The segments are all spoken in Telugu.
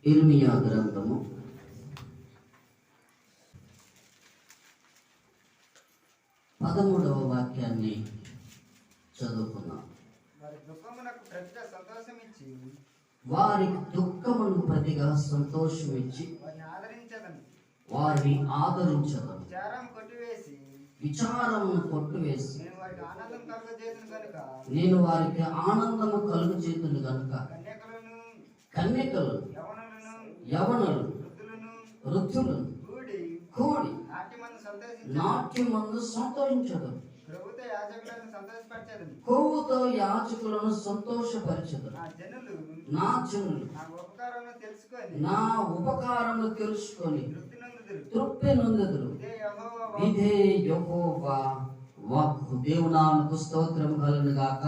ఇర్మియా గ్రంథము 13వ వాక్యాన్ని చదువుకున్నాం. వారి దుఃఖమును ప్రతిగా సంతోషమిచ్చి వారిని ఆదరించదను. విచారమును కొట్టివేసి నేను వారికి ఆనందము కలుగజేతును గనుక కన్యకలు యవనులు వృద్ధులను కూడి నాట్యమందు సంతోషించదు. కొవ్వుతో యాజకులను సంతోషపరచదు. నా జనులు నా ఉపకారము తెలుసుకొని తృప్తి నొందెదరు. ఇదే యెహోవా వాక్కు. దేవునామకు స్తోత్రం కలుగును గాక.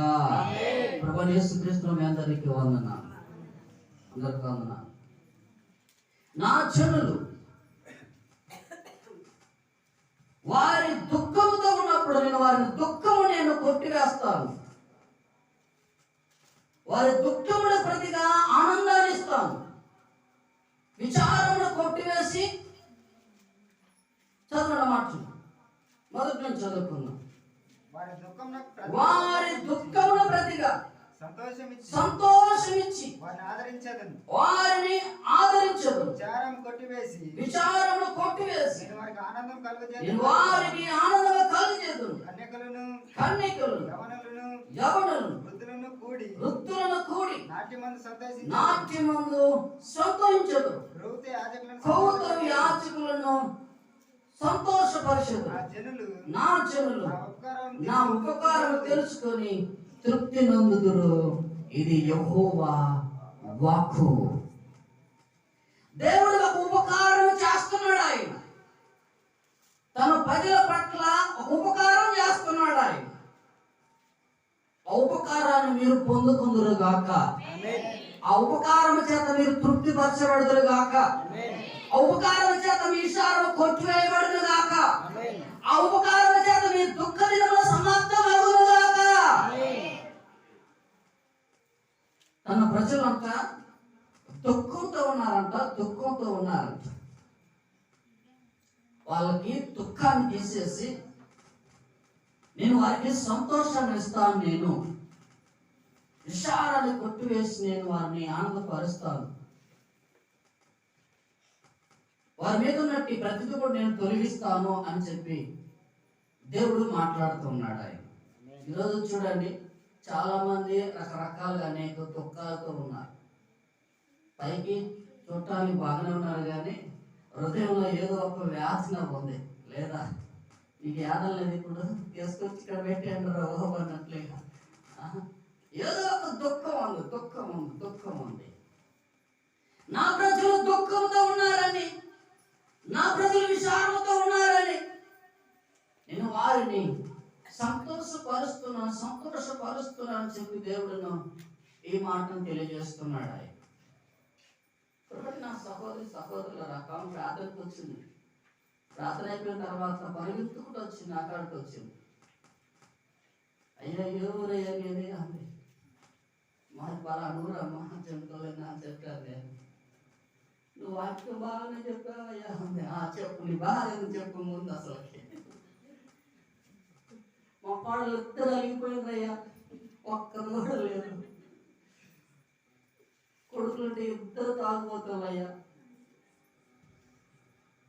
ప్రభువైన యేసుక్రీస్తు మీ అందరికీ వందనాలు. అందరికీ వందనాలు. నా జనులు వారి దుఃఖముతో ఉన్నప్పుడు నేను వారి దుఃఖము కొట్టివేస్తాను. వారి దుఃఖముల ప్రతిగా ఆనందాన్ని ఇస్తాను. విచారమును కొట్టివేసి చదవడం మాట మొదటి నుంచి చదువుకున్నాం. వారి దుఃఖముల ప్రతిగా సంతోషమిచ్చి వారిని ఆదరించదు. విచారమును కొట్టివేసి వారికి ఆనందం కలుగజేదు. కన్యకలు యవనులు వృద్ధులను కూడి నాట్యమందు సంతోషించదు. కొవ్వుతో యాజకులను సంతోషపరచదు. నా జనులు నా ఉపకారం తెలుసుకొని తృప్తి నొందుదురు. ఇది యెహోవా వాక్కు. దేవుడు ఒక ఉపకారం చేస్తున్నాడు. ఆయన తన ప్రజల పట్ల ఒక ఉపకారం చేస్తున్నాడు. ఆయన ఆ ఉపకారాన్ని మీరు పొందుకుందురు గాక. ఆ ఉపకారం చేత మీరు తృప్తి పరచబడుదురు గాక. ఆ ఉపకారం చేత మీ విషయాలు కొట్టివేయబడును గాక. ఆ ఉపకారం చేత మీ దుఃఖ దినముల సమాప్తం అగును గాక. తన ప్రజలంతా దుఃఖంతో ఉన్నారంట. వాళ్ళకి దుఃఖాన్ని తీసేసి నేను వారికి సంతోషాన్ని ఇస్తాను. నేను విషారాన్ని కొట్టివేసి నేను వారిని ఆనందపరుస్తాను. వారి మీద ఉన్నట్టు ప్రతిదీ కూడా నేను తొలగిస్తాను అని చెప్పి దేవుడు మాట్లాడుతున్నాడు. ఆయన ఈరోజు చూడండి, చాలా మంది రకరకాలుగా అనేక దుఃఖాలతో ఉన్నారు. పైకి చూడటానికి బాగానే ఉన్నారు, కానీ హృదయంలో ఏదో ఒక వ్యాధన ఉంది. లేదా నీకు యాదం లేదు, ఇప్పుడు తీసుకొచ్చి ఇక్కడ పెట్టండి రోగం అన్నట్లేగా ఏదో ఒక దుఃఖం ఉంది. నా ప్రజలు దుఃఖంతో ఉన్నారని, నా ప్రజలు విషాదంతో ఉన్నారని నేను వారిని సంతోషపరుస్తున్నా అని చెప్పి దేవుడును ఈ మాటను తెలియజేస్తున్నాడు. ఆయన నా సహోదరుల రకం ప్రార్థనకు వచ్చింది. ప్రార్థన అయిపోయిన తర్వాత పరిగెత్తుకుంటూ వచ్చింది, నా కాడికి వచ్చింది. అయ్యా ఎవరయ్యేది అంది. మా పలానూరమ్మా చెప్పుకోలేనా అని చెప్పాను. నేను నువ్వు వాక్యం బాగానే చెప్పావయ్యా అంది. చెప్పు, నీ బాగా చెప్పు ముందు. అసలుకి మా పాడలు ఇద్దరు అలిగిపోయిందయ్యా, ఒక్కరు కూడా లేదు. కొడుకులుంటే ఇద్దరు తాగుపోతామయ్యా.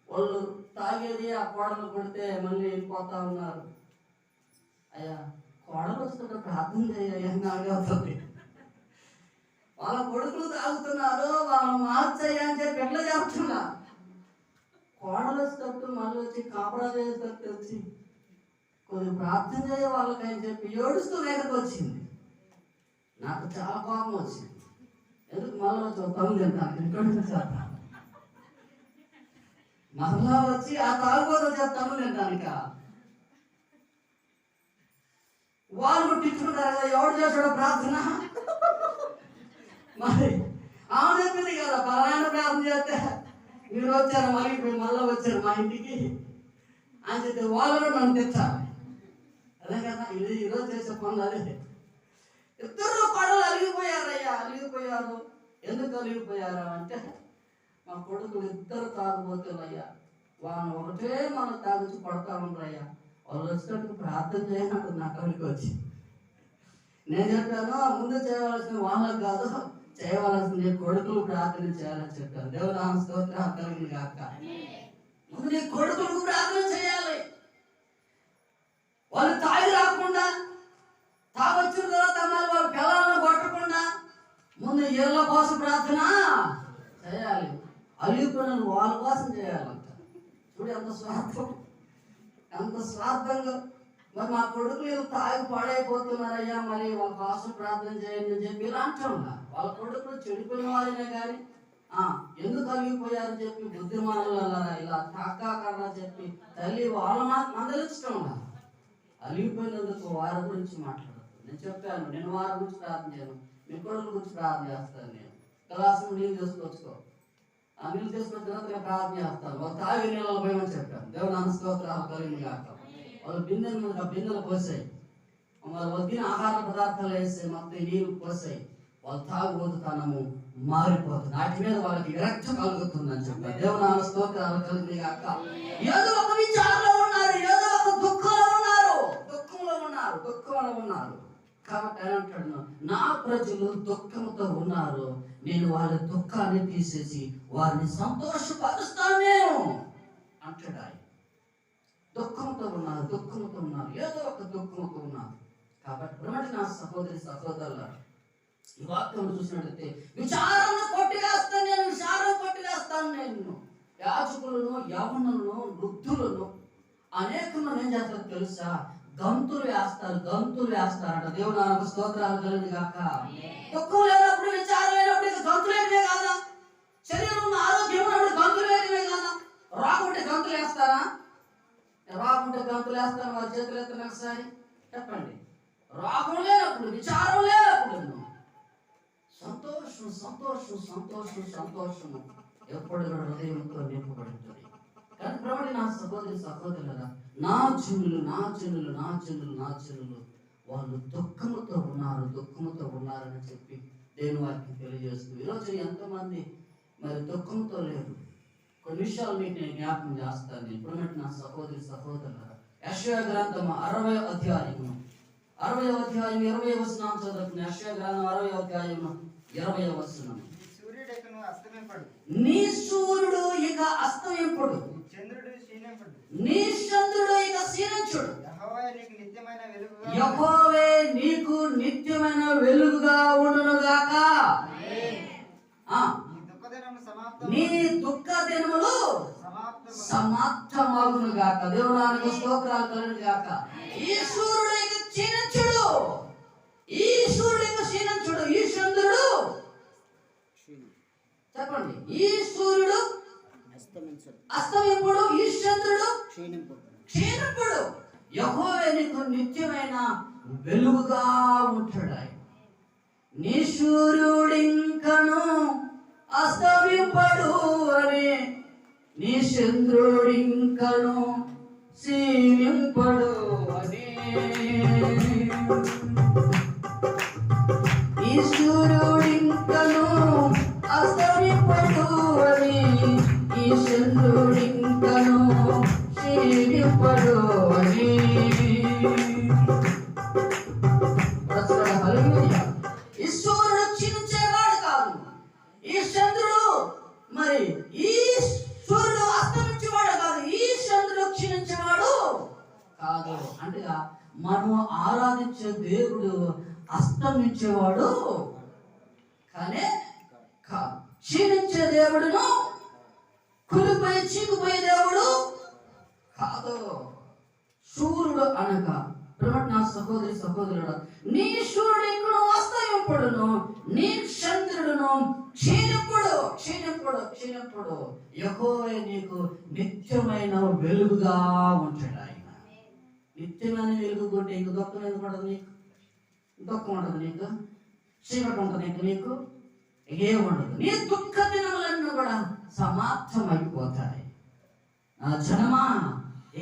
వాళ్ళు తాగేది ఆ కోడలు కొడితే మళ్ళీ వెళ్ళిపోతా ఉన్నారు. అయ్యా కోడలు వస్తుంటే ప్రార్థన చేయ నాగవుతుంది. వాళ్ళ కొడుకులు తాగుతున్నారు, వాళ్ళని మార్చయ్యా అని చెప్పి ఎట్లా చెప్తున్నా. కోడలు వచ్చేటట్టు మళ్ళీ వచ్చి కాపడా చేసేటట్టు వచ్చి కొద్ది ప్రార్థన చేయ వాళ్ళకి అని చెప్పి ఏడుస్తూ లేకపోతే వచ్చింది. నాకు చాలా కోపం వచ్చింది. ఎందుకు మళ్ళీ వచ్చి తమ్ము తింటాను ఇంట్లో మళ్ళా వచ్చి ఆ తాగుబోతో చెప్తాను తింటానిక. వాళ్ళు పుట్టించుకుంటారు కదా, ఎవడు చేసాడో ప్రార్థన. మరి ఆమె చెప్పింది కదా, పలానా ప్రార్థన చేస్తే మీరు వచ్చారు, మళ్ళీ వచ్చారు మా ఇంటికి అని చెప్పి వాళ్ళు నన్ను తెచ్చారు. అదే కదా ఇది ఈరోజు చేసే పనులు. అదే ఇద్దరు పడలు అలిగిపోయారయ్యా, అలిగిపోయారు. ఎందుకు అలిగిపోయారు అంటే మా కొడుకులు ఇద్దరు తాగుబోతులయ్యా, వాళ్ళు ఒకటే మనం తాగుతూ కొడతా ఉండరయ్యా, వాళ్ళు వచ్చినట్టు ప్రార్థన చేయనట్టు నా కవికి వచ్చి నేను చెప్పాను, ముందు చేయవలసిన వాళ్ళకు కాదు, చేయవలసింది కొడుకులు ప్రార్థన చేయాలని చెప్పాను. దేవుని నామ స్తోత్రం కలిగింది కాక. ముందు నీ కొడుకులకు ప్రార్థన చేయాలి. వాళ్ళు తాగి రాకుండా, తాగొచ్చిన తర్వాత మళ్ళీ వాళ్ళ పిల్లలను కొట్టకుండా ముందు ఏళ్ళ కోసం ప్రార్థన చేయాలి. అలిగిపోయిన వాళ్ళ కోసం చేయాలంట. చూడు ఎంత స్వార్థం, ఎంత స్వార్థంగా. మరి మా కొడుకులు తాగి పాడైపోతున్నారయ్యా, మరి వాళ్ళ కోసం ప్రార్థన చేయండి అని చెప్పి ఇలా అంటున్నా. వాళ్ళ కొడుకులు చెడిపోయిన వాళ్ళనే కానీ ఎందుకు అలిగిపోయారని చెప్పి బుద్ధిమానులు ఇలా తాకాకన్నా చెప్పి తల్లి వాళ్ళ మందలించడం అలిగిపోయినందుకు వారి గురించి మాట్లాడదు. నేను చెప్పాను, నేను వారి గురించి ప్రార్థన చేయను, మీ కొడుకుల గురించి ప్రార్థన చేస్తాను. నేను గ్లాసు నీళ్ళు తీసుకొచ్చుకో, ఆ నీళ్ళు తీసుకొచ్చిన తర్వాత నేను ప్రార్థన చేస్తాను. వాళ్ళు తాగి నీళ్ళలో పోయమని చెప్పాను. దేవుని నామ స్తోత్రాలు కలిగింది కాక. వాళ్ళు బిందెలు పోసాయి, వాళ్ళు వద్దిన ఆహార పదార్థాలు వేసాయి, మొత్తం నీళ్ళు పోసాయి. వాళ్ళు తాగుబోతుతనము మారిపోతుంది, వాటి మీద వాళ్ళకి విరక్తి కలుగుతుందని చెప్పారు. దేవుని నామ స్తోత్రాలు కలిగింది కాక. ఏదో ఒక విచారంలో ఉన్నారు, ఏదో ఒక దుఃఖంలో ఉన్నారు. కాబట్టి ఆయన అంటాడు, నా ప్రజలు దుఃఖంతో ఉన్నారు, నేను వాళ్ళ దుఃఖాన్ని తీసేసి వారిని సంతోషపరుస్తాను నేను అంటాడు. ఆయన దుఃఖంతో ఉన్నారు, ఏదో ఒక దుఃఖంతో ఉన్నారు. కాబట్టి నా సహోదరి సహోదరుల ఈ వాక్యం చూసినట్లయితే విచారం కొట్టివేస్తాను నేను. యాజకులను, యవనులను, వృద్ధులను అనేకమంది ఏం చేస్తారు తెలుసా? గంతులు వేస్తారంట. దేవుని నామమునకు స్తోత్రాలు కలుగును గాక. దుఃఖం లేనప్పుడు, విచారం లేనప్పుడు గంతులు వేయడమే కాదా? శరీరంలో ఆరోగ్యం ఉన్నప్పుడు గంతులు వేయడమే కాదా? రాకుంటే గంతులు వేస్తారా? రాకుంటే గంతులు వేస్తాను. వారి చేతులు ఎత్తాను ఒకసారి చెప్పండి. రాకుండా లేనప్పుడు, విచారం లేనప్పుడు సంతోషం ఎప్పుడు హృదయంతో నింపబడుతుంది. కానీ ప్రభువు నా సహోదరి సహోదరులారా, నా జనులు వాళ్ళు దుఃఖముతో ఉన్నారని చెప్పి దేవుని వాక్యం తెలియజేస్తుంది. ఈరోజు ఎంతమంది మరి దుఃఖంతో లేరు? కొన్ని విషయాలు మీకు నేను జ్ఞాపకం చేస్తాను. ఇప్పుడు నా సహోదరి సహోదరులారా, యెషయా గ్రంథం 60వ అధ్యాయము 20వ వచనం చదువుకున్న యెషయా గ్రంథం 60వ అధ్యాయము 20వ వచనం. నీ సూర్యుడు ఇక అస్తమింపడు, నీ చంద్రుడు ఇక క్షీణించుడు, యెహోవా నీకు నిత్యమైన వెలుగుగా ఉండును గాక. నీ దుఃఖ దినములు సమాప్తమగును గాక. దేవుని నామమునకు స్తోత్రాలు కలుగును గాక. ఈ సూర్యుడు ఇక క్షీణించుడు, ఈ చంద్రుడు చెప్పండి, ఈ సూర్యుడు అస్తమింపుడు, ఈ చంద్రుడు క్షీణింపుడు, యెహోవా నీకు నిత్యమైన వెలుగుగా ఉంటాడు. నీ సూర్యుడింకను అస్తమింపడు అని, నీ చంద్రుడింకను క్షీణింపడు అని. ఈ సూర్యుడింకను అస్తమింపడు అని, ఈ చంద్రుడింకను క్షీణింపడు అని. ఈ సూర్యుడు క్షీణించేవాడు కాదు, ఈ చంద్రుడు మరి ఈ సూర్యుడు అస్తమించేవాడు కాదు, ఈ చంద్రుడు క్షీణించేవాడు కాదు. అంటే మనం ఆరాధించే దేవుడు అస్తమించేవాడు కానీ కాదు. క్షీణించే దేవుడును, కులిపోయి చీకుపోయే దేవుడు కాదు. సూర్యుడు అనగా నా సహోదరి సహోదరుడు, నీ సూర్యుడు ఇక్కడ అస్తమింపుడును, నీ చంద్రుడును క్షీణింపుడు. యెహోవా నీకు నిత్యమైన వెలుగుగా ఉంటాడు. ఆయన నిత్యమైన వెలుగు కొంటే ఇంక దుఃఖం ఎందుకు ఉండదు నీకు? దుఃఖం ఉండదు నీకు, చీకటి ఉంటుంది ఇంక నీకు ఏముండదు. నీ దుఃఖ దినములన్నీ కూడా సమాప్తమైపోతాయి. నా జనమా,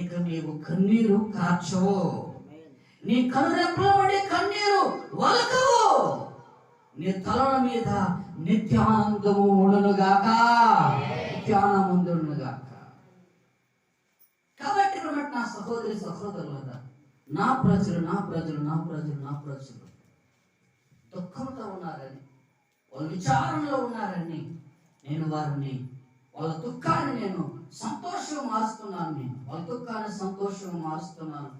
ఇక నీవు కన్నీరు కార్చవు, నీ కనురెప్పల పడి కన్నీరు వలకవు. నీ తలల మీద నిత్యానందము ఉండునుగాక, నిత్యానందముండునుగాక. కాబట్టి నా సహోదరి సహోదరులారా, నా ప్రజలు దుఃఖంతో ఉన్నారని, వాళ్ళు విచారంలో ఉన్నారని నేను వారిని, వాళ్ళ దుఃఖాన్ని నేను సంతోషం మారుస్తున్నాను, వాళ్ళ దుఃఖాన్ని సంతోషం మారుస్తున్నాను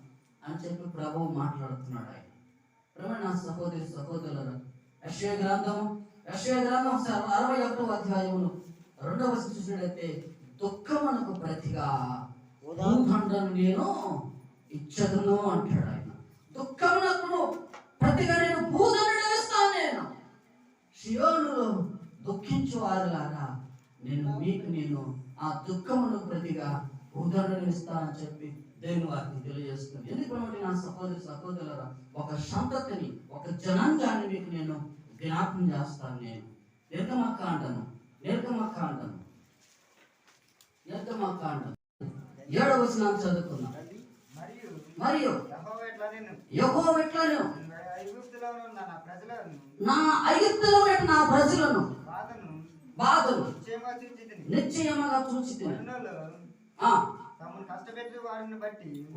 అని చెప్పి ప్రభువు మాట్లాడుతున్నాడు. ఆయన ప్రేమ నా సహోదరి సహోదరులారా, యెషయా గ్రంథం 61వ అధ్యాయమును 2వ వచనం చూసినట్లయితే, దుఃఖమునకు ప్రతిగా భూదండను నేను ఇచ్చదును అంటాడు ఆయన. దుఃఖమునకు ప్రతిగా నేను భూదండను వేస్తాను. నేను షియోనులో దుఃఖించు వారులారా, నేను ఆ దుఃఖమును ప్రతిగా భూదండను ఇస్తానని చెప్పి దేవుని వారిని తెలియజేస్తుంది. ఎందుకంటే నా సహోదరి సహోదరులారా, ఒక సంతతిని, ఒక జనాంగాన్ని మీకు నేను జ్ఞాపకం చేస్తాను. నేను నిర్గమకాండం 7వ వచనం చదువుకున్నాం. మరియు యెహోవా ఇట్లనెను, నా ఐగుప్తులో ఉన్న నా ప్రజలను బాధను నిశ్చయముగా చూచితిని.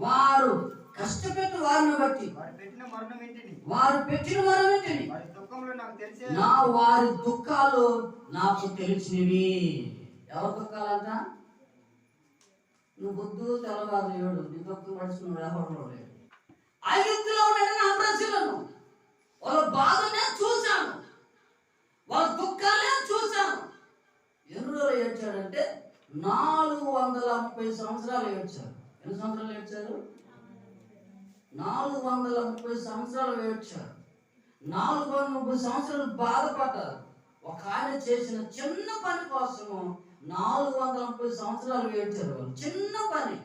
వారు కష్టపెట్టి వారిని బట్టి వారు పెట్టిన మరణమింటిని వారి దుఃఖాలు నాకు తెలిసినవి. ఎవరి దుఃఖాలంట? నువ్వు బుద్ధు తెల్లవారు లేడు, నీ దుఃఖం పడుచుకున్న వ్యవహారంలో లేడు. ఐగుప్తులో ఉన్న నా ప్రజలను, వాళ్ళ బాధనే చూశాను, వాళ్ళ దుఃఖాలే చూశాను. ఎన్ని రోజులు ఏడ్చాడంటే 430 సంవత్సరాలు ఏడ్చారు. ఎన్ని సంవత్సరాలు ఏడ్చారు? 430 సంవత్సరాలు ఏడ్చారు. 430 సంవత్సరాలు బాధపడ్డారు. ఒక ఆయన చేసిన చిన్న పని కోసము 430 సంవత్సరాలు ఏడ్చారు. వాళ్ళు చిన్న పని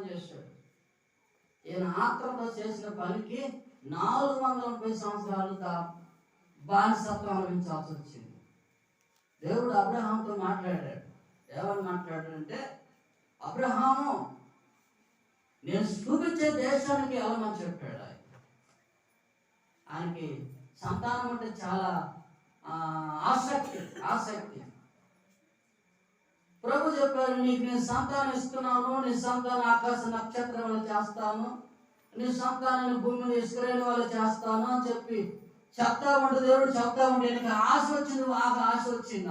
చేశాడు. ఈయన ఆత్మతో చేసిన పనికి 430 సంవత్సరాలు బానిసత్వం అనుభవించాల్సి వచ్చింది. దేవుడు అబ్రహాంతో మాట్లాడాడు. ఏమని మాట్లాడాడంటే, అబ్రహాము నేను చూపించే దేశానికి వెళ్ళమని చెప్పాడు. ఆయనకి సంతానం అంటే చాలా ఆసక్తి. ప్రభు చెప్పారు, నీకు నేను సంతానం ఇస్తున్నాను, నీ సంతానం ఆకాశ నక్షత్రం వల్ల చేస్తాను, నీ సంతానాన్ని భూమిని ఇసుకరేణి వల్ల చేస్తాను అని చెప్పి చెప్తా ఉంటే, దేవుడు చెప్తా ఉంటే నీకు ఆశ వచ్చింది. బాగా ఆశ వచ్చింది.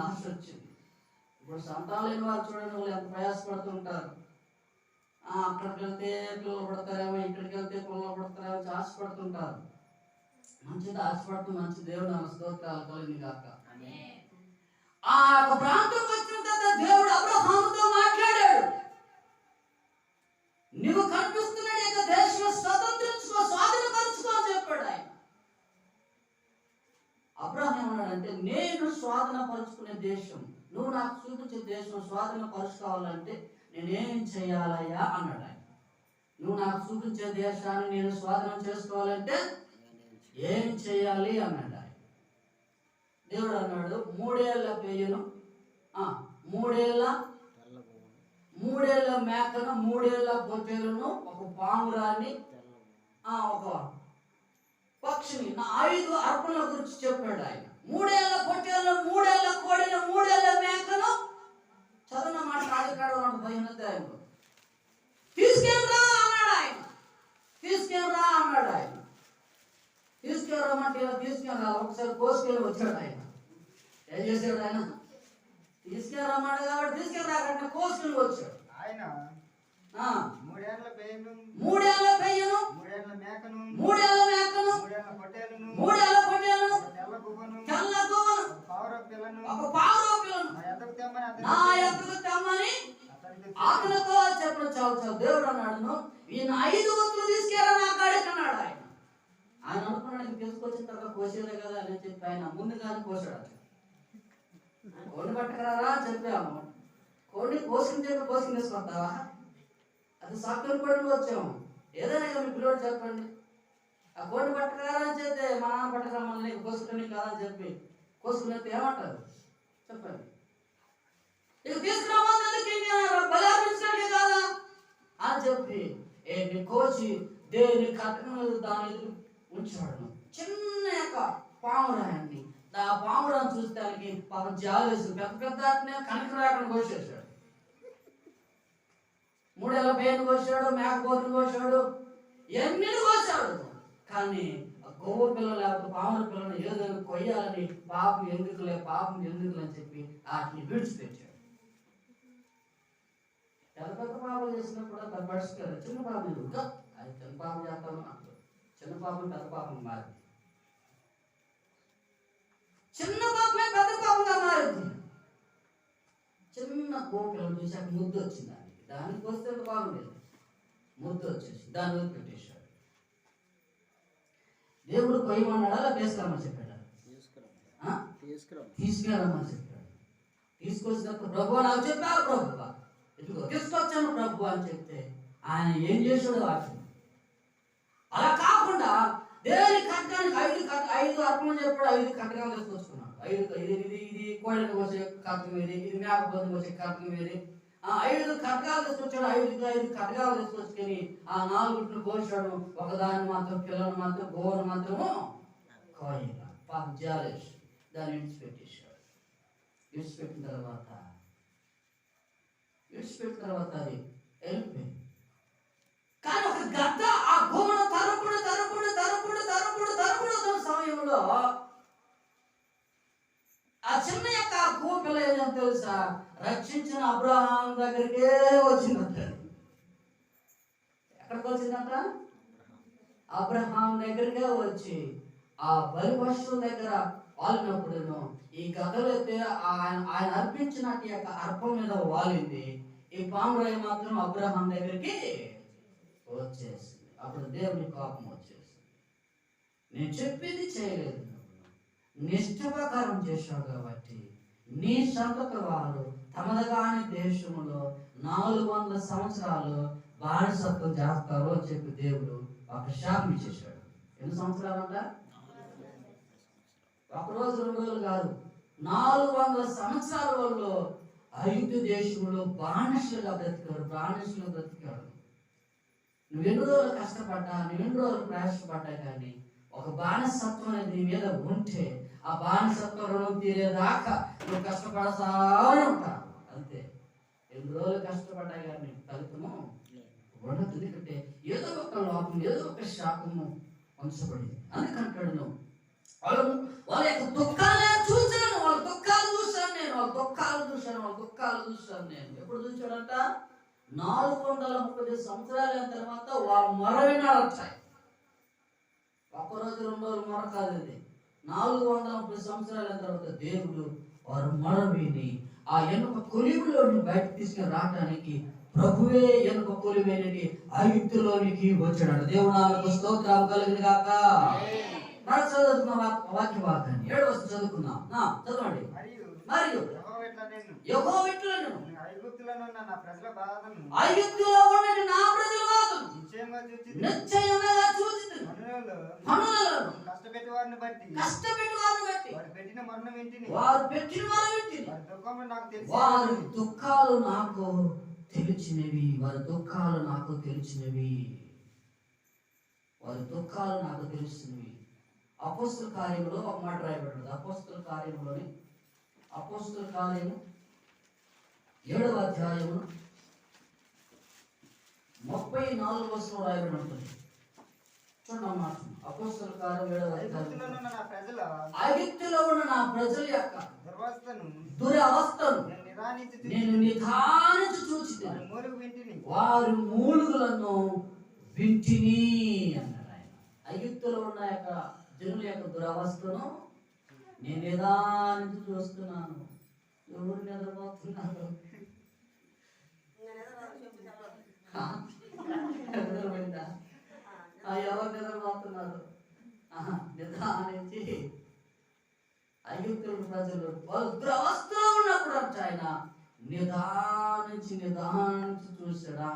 ఇప్పుడు సంతానం లేని వారు చూడండి, వాళ్ళు ఎంత ప్రయాసపడుతుంటారు. అక్కడికి వెళ్తే పిల్లలు పడతారేమో, ఇక్కడికి వెళ్తే పిల్లలు పడతారేమో ఆశపడుతుంటారు. మంచిది, ఆశపడుతూ మంచి దేవుడు నా స్తోత్రాలు కలిగింది కాక. ఆ ఒక ప్రాంతం వచ్చిన తర్వాత దేవుడు అబ్రహాముతో మాట్లాడాడు. నువ్వు కనిపిస్తున్న యొక్క దేశం స్వతంత్రించుకో, స్వాధీనపరచుకో అని చెప్పాడు ఆయన. అబ్రహాం ఏమన్నాడంటే, నేను స్వాధీనపరుచుకునే దేశం, నువ్వు నాకు చూపించే దేశం స్వాధీనపరుచుకోవాలంటే నేనేం చేయాలయ్యా అన్నాడు ఆయన. నువ్వు నాకు చూపించే దేశాన్ని నేను స్వాధీనం చేసుకోవాలంటే ఏం చేయాలి అన్నాడు ఆయన. దేవుడు అన్నాడు, 3 ఏళ్ల పెయ్యను, 3 ఏళ్ల మేకను, 3 ఏళ్ల పొట్టేలను, ఒక పామురాన్ని, ఒక పక్షిని, నా 5 అర్పణల గురించి చెప్పాడు ఆయన. 3 ఏళ్ల పొట్టేలను, 3 ఏళ్ల కోడిని, 3 ఏళ్ల మేకను, చదువున్న మాట ఆడికాడు భయనత తీసుకెళ్ళరా అన్నాడు ఆయన. తీసుకెళ్ళమంటే తీసుకెళ్ళరా, ఒకసారి కోసుకెళ్ళి వచ్చాడు ఆయన. ఏం చేశాడు ఆయన? తీసుకెళ్ళరన్నాడు కాబట్టి తీసుకెళ్ళరాకంటే కోసుకెళ్ళి వచ్చాడు ఆయన. 3 ఏళ్ల పెయ్యను, 3 ఏళ్ల మేకను, 3 ఏళ్ల పొట్టేలను, తెల్ల గువ్వను, ఒక పావురపు పిల్లను నా యొద్దకు తెమ్మని ఆజ్ఞతో చెప్పడం. చాలు దేవుడు అన్నాడు, ఈయన 5 వస్తువులు తీసుకెళ్ళా నా కాడికి అన్నాడు ఆయన. అనుకున్నాడు తీసుకొచ్చిన తర్వాత కోసేదే కదా అని చెప్పి ఆయన ముందుగానే కోసాడు. కోడిని పట్టుకురారా అని చెప్పాము. కోడిని కోసుకుని తీసుకొస్తావా? అది సాకుని కూడా వచ్చాము. ఏదైనా మీ పిల్లడు చెప్పండి, ఆ కోడిని పట్టుకురారా అని చెప్తే మా నాన్న పట్టుకురమ్మని కోసుకుని కాదని చెప్పి కోసుకుని ఏమంటారు చెప్పండి? ఇక తీసుకురావాలి బలాపించడానికి కాదా అని చెప్పి కోసి దేవుని కట్టడం దాని ఎదురు ఉంచాడు. చిన్న యొక్క పావురాన్ని, ఆ పావురాన్ని చూస్తానికి పాపం జాలి వేసి పెద్ద పెద్ద కనకరాకను కోసేసాడు. 3 పేరు కోసాడు, మేకపోతులు కోసాడు, ఎన్ని కోసాడు. కానీ ఆ గోవు పిల్లలు లేకపోతే పాముల పిల్లలు ఏదో కొయ్యాలని పాపం ఎందుకులే అని చెప్పి వాటిని విడిచిపెట్టాడు. పెద్ద పెద్ద పాపం చేసినప్పుడు అది పరిష్కారం. చిన్న పాపం అది చిన్న పాపం చేస్తాను అంటారు. చిన్న పాపం పెద్ద పాపం మారింది. చిన్న పాపమే పెద్ద పాపంగా మారింది. చిన్న గోవు పిల్లలు చూసాక ముద్దు వచ్చింది. దానికి వస్తే బాగుండేది, ముద్దు వచ్చేసి దాని వదిలి పెట్టేశాడు. దేవుడు కొయ్యమన్నాడా అలా తీసుకురమ్మని చెప్పాడు? తీసుకురమ్మని చెప్పాడు. తీసుకొచ్చినప్పుడు ప్రభు నాకు చెప్పారు, ప్రభు ఇదిగో తీసుకొచ్చాను ప్రభు అని చెప్తే ఆయన ఏం చేశాడు వాటిని. అలా కాకుండా దేవుని కట్టడానికి 5 అర్పణ చెప్పాడు. 5 కట్టకాలు తీసుకొచ్చుకున్నాడు. 5 ఇది కోళ్ళకి వచ్చే కట్టకం ఇది మేకపోతులకు వచ్చే కట్టకం 5 కట్టకాలు తీసుకొచ్చాడు. 5 కట్టకాలు తీసుకొచ్చుకొని ఆ 4 కోసాడు. ఒకదాన్ని మాత్రం పిల్లలు మాత్రం గోవును మాత్రము కోయగా పాపం జాలేసి దాన్ని విడిచిపెట్టేశాడు. విడిచిపెట్టిన తర్వాత అది వెళ్ళిపోయింది. కానీ ఒక గద్ద ఆ గోవును తరపుడు సమయంలో ఆ చిన్న యొక్క గోవు పిల్ల ఏదో తెలుసా, రక్షించిన అబ్రహాం దగ్గరికే వచ్చిందంట. ఎక్కడికి వచ్చిందంట? అబ్రహాం దగ్గరికే వచ్చి ఆ బలి పశువుల దగ్గర వాలినప్పుడు ఈ గదలు అయితే ఆయన అర్పించినట్టు యొక్క అర్పం మీద వాలింది. ఈ పామురాయి మాత్రం అబ్రహాం దగ్గరికి వచ్చేసింది. అప్పుడు దేవుని కోపం వచ్చేసింది. నేను చెప్పింది చేయలేదు, నిష్ఠ ప్రకారం చేశావు కాబట్టి నీ సంతతి వారు తమదగాని దేశంలో 400 సంవత్సరాలు బానిసత్వం చేస్తారు అని చెప్పి దేవుడు ఒక శాపం ఇచ్చేశాడు. ఎన్ని సంవత్సరాలు అంట? 1 రోజు 2 రోజులు కాదు, 400 సంవత్సరాల వాళ్ళు ఐగుప్తు దేశంలో బానిసలుగా బ్రతికాడు. నువ్వు ఎన్ని రోజులు కష్టపడ్డా, నువ్వు ఎన్ని రోజులు ప్రయాసపడ్డా కానీ ఒక బానిసత్వం అనేది నీ మీద ఉంటే ఆ బానిసత్వం రుణం తీరేదాకా నువ్వు కష్టపడసానే ఉంటావు. అంతే. ఎన్ని రోజులు కష్టపడ్డా కానీ ఫలితము ఉండదు. ఎందుకంటే ఏదో ఒక లోపం, ఏదో ఒక శాపము ఉంచబడింది. అందుకంటాడు నువ్వు వాళ్ళ యొక్క దుఃఖాలే చూశాను, వాళ్ళ దుఃఖాలు చూశాను నేను. ఎప్పుడు చూశాడంట? 430 సంవత్సరాల తర్వాత వాళ్ళ మొర వినాడొచ్చాయి. 1 రోజు 2 రోజులు మొర కాదు ఇది. 430 సంవత్సరాల తర్వాత దేవుడు వారు మొర విని ఆ ఎనుక కొలివులోని బయటకు తీసుకుని రావడానికి ప్రభువే ఎనుక కొలివేని ఐగుప్తులోనికి వచ్చాడు. దేవునాలకు స్తోత్రం కలిగింది కాక. మనం చదువుకున్న వాక్యాన్ని 7వ వచనం చదువుకుందాం. చదవండి. మరియు యెహోవా ఇట్లనెను, ఐగుప్తులో ఉన్న నా ప్రజల బాధను నిశ్చయముగా చూచితిని. మనులను కష్టపెట్టి వారిని బట్టి వారు పెట్టిన మరణం వింటిని. వారి దుఃఖాలు నాకు తెలిసినవి. అపోస్తల కార్యములో ఒక మాట రాయబడింది. అపోస్తల కార్యములోని అపోస్తల కార్యము 7వ అధ్యాయము 34వ వచనం రాయబడి ఉంటుంది. చూడమ్మా, అపోస్తల కార్యం 7వ అధ్యాయం. ఐగుప్తులో ఉన్న నా ప్రజల యొక్క దురవస్థను నేను నిదానించి చూచితిని, వారి మూలుగులను వింటిని అన్నాడు ఆయన. ఐగుప్తులో ఉన్న యొక్క జనుల యొక్క దురవస్థను నేను నిదానించి చూస్తున్నాను. ఎవరు నిద్రపోతున్నారు? ఎవరు నిద్రపోతున్నారు? నిదానించి ఐగుప్తుల ప్రజలు వాళ్ళు దురవస్థలో ఉన్నప్పుడు అంట ఆయన నిదానించి చూశాడా.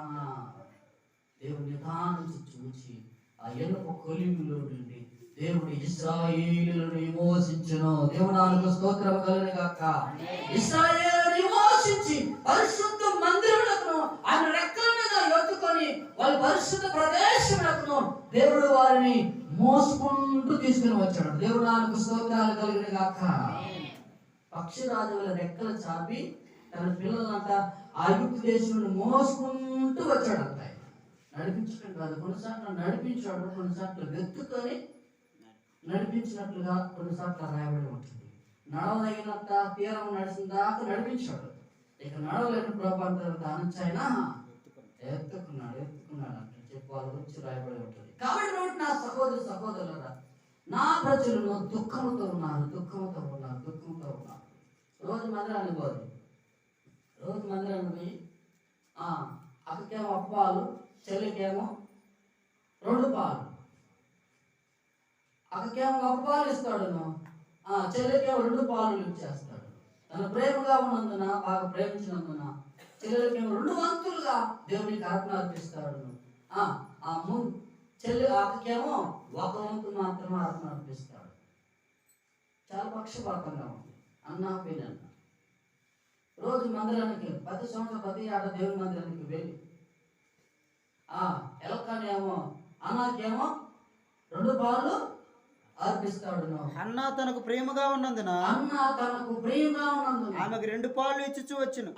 దేవుడు నిదానించి చూచి ఆ ఎనుక కొలిమిలో నుండి దేవుడు ఇశ్రాయేలులను విమోచించును. దేవునాలకు స్తోత్రం కలుగును గాక. ఇశ్రాయేలులను విమోచించి పరిశుద్ధ మందిరములను ఆయన రెక్కల మీద ఎత్తుకొని వాళ్ళు పరిశుద్ధ ప్రదేశమునకు దేవుడు వారిని మోసుకుంటూ తీసుకుని వచ్చాడు. దేవుడు నాకు స్తోత్రాలు కలిగిన గాక. పక్షిరాజు వల్ల రెక్కలు చాపి తన పిల్లలంతా ఐగుప్తు దేశం నుండి మోసుకుంటూ వచ్చాడంట. నడిపించడం కాదు, కొన్నిసార్లు నడిపించాడు, కొన్నిసార్లు వెతుకొని నడిపించినట్లుగా కొన్నిసార్లు రాయబడి ఉంటుంది. నడవదగినంత తీరం నడిచిన దాకా నడిపించాడు. ఇక నడవలేని ప్రభావం దానించైనా ఎత్తుకున్నాడు అంటే చెప్పి వాళ్ళ గురించి రాయబడి ఉంటుంది. కాబట్టి నా సహోదరులరా, నా ప్రజలు దుఃఖంతో ఉన్నారు. రోజు మందిరానికి పోయి అక్కకేమో అప్పాలు, చెల్లికేమో 2 పాలు. అక్కకేమో 1 పాలు ఇస్తాడు, చెల్లికేమో 2 పాలు ఇచ్చేస్తాడు. తను ప్రేమగా ఉన్నందున, బాగా ప్రేమించినందున చెల్లెలకేమో 2 వంతులుగా దేవునికి అర్పణ అర్పిస్తాడు. అక్కకేమో 1 వంతు మాత్రమే అర్పణ అర్పిస్తాడు. చాలా పక్షపాతంగా ఉంది. అన్నా పేనన్న రోజు మందిరానికి ప్రతి సంవత్సరం ప్రతి ఏటా దేవుని మందిరానికి వెళ్ళి ఎలకానేమో అన్నకేమో 2 పాలు అర్పిస్తాడు. అన్న తనకు ప్రేమగా ఉన్నందున ఆమెకు 2 పాలు ఇచ్చుచూ వచ్చును.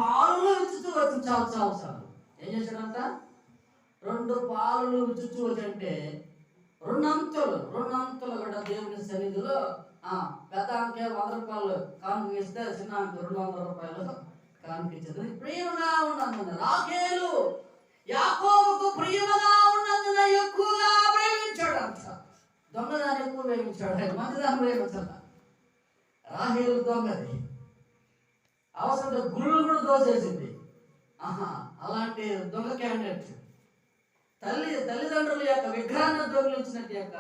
చాలు ఏం చేశాడంట? 2 పాలు ఇచ్చుచూ వచ్చి అంటే 2 అంతులు కూడా దేవుని సన్నిధిలో పెద్ద అంకే 100 రూపాయలు కానుక ఇస్తే చిన్న అంకె 200 రూపాయలు కానుక ఇచ్చేది. ప్రియముగా ఉన్నందున రాహేలు యాకోబుకు ప్రియముగా ఉన్నందున ఎక్కువగా ప్రేమించాడంట. దొంగదాన్ని ఎక్కువ ప్రేమించాడు, మంచిదాన్ని ప్రేమించాల. రాహేలు దొంగది, అవసరం గుళ్ళు కూడా దోచేసింది. అలాంటి దొంగ క్యాండిడేట్ తల్లిదండ్రుల యొక్క విగ్రహాన్ని దొంగిలించినట్టు యొక్క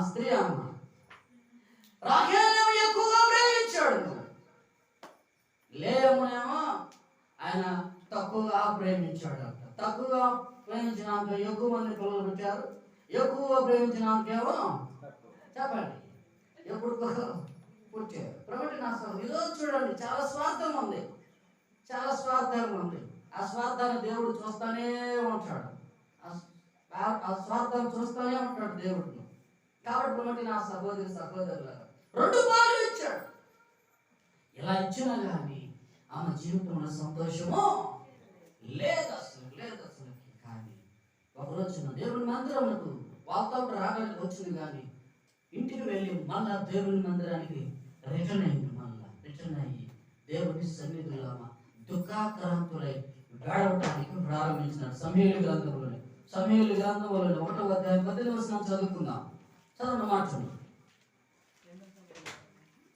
స్త్రీ అమ్మ రాహేలు ఎక్కువగా ప్రేమించాడు. లేయమునేమో ఆయన తక్కువగా ప్రేమించాడు. తక్కువగా ప్రేమించినాక ఎక్కువ మంది పిల్లలు పెట్టారు, ఎక్కువగా ప్రేమించినాకేమో చెప్పండి ఎప్పుడు పుట్టారు. కాబట్టి నా ఈరోజు చూడండి, చాలా స్వార్థం ఉంది. ఆ స్వార్థాన్ని దేవుడు చూస్తానే ఉంటాడు. ఆ స్వార్థాన్ని చూస్తానే ఉంటాడు దేవుడిని. కాబట్టి నా సహోదరులారా 2 పాలు ఇచ్చాడు. ఇలా ఇచ్చినా కానీ ఆమె జీవితంలో సంతోషము లేదు అసలు. కానీ ఒకరోజు దేవుని మందిరములకు వాళ్ళతో రావడానికి వచ్చింది, కానీ ఇంటికి వెళ్ళి మళ్ళా దేవుని మందిరానికి రిటర్న్ అయ్యి దేవుని సన్నిధిలో దుఃఖాక్రాంతులై గడవటానికి ప్రారంభించినాడు. సమూయేలు గ్రంథంలో 1వ అధ్యాయం 18వ వచనం చదువుకుందాం. చదవండి మాట.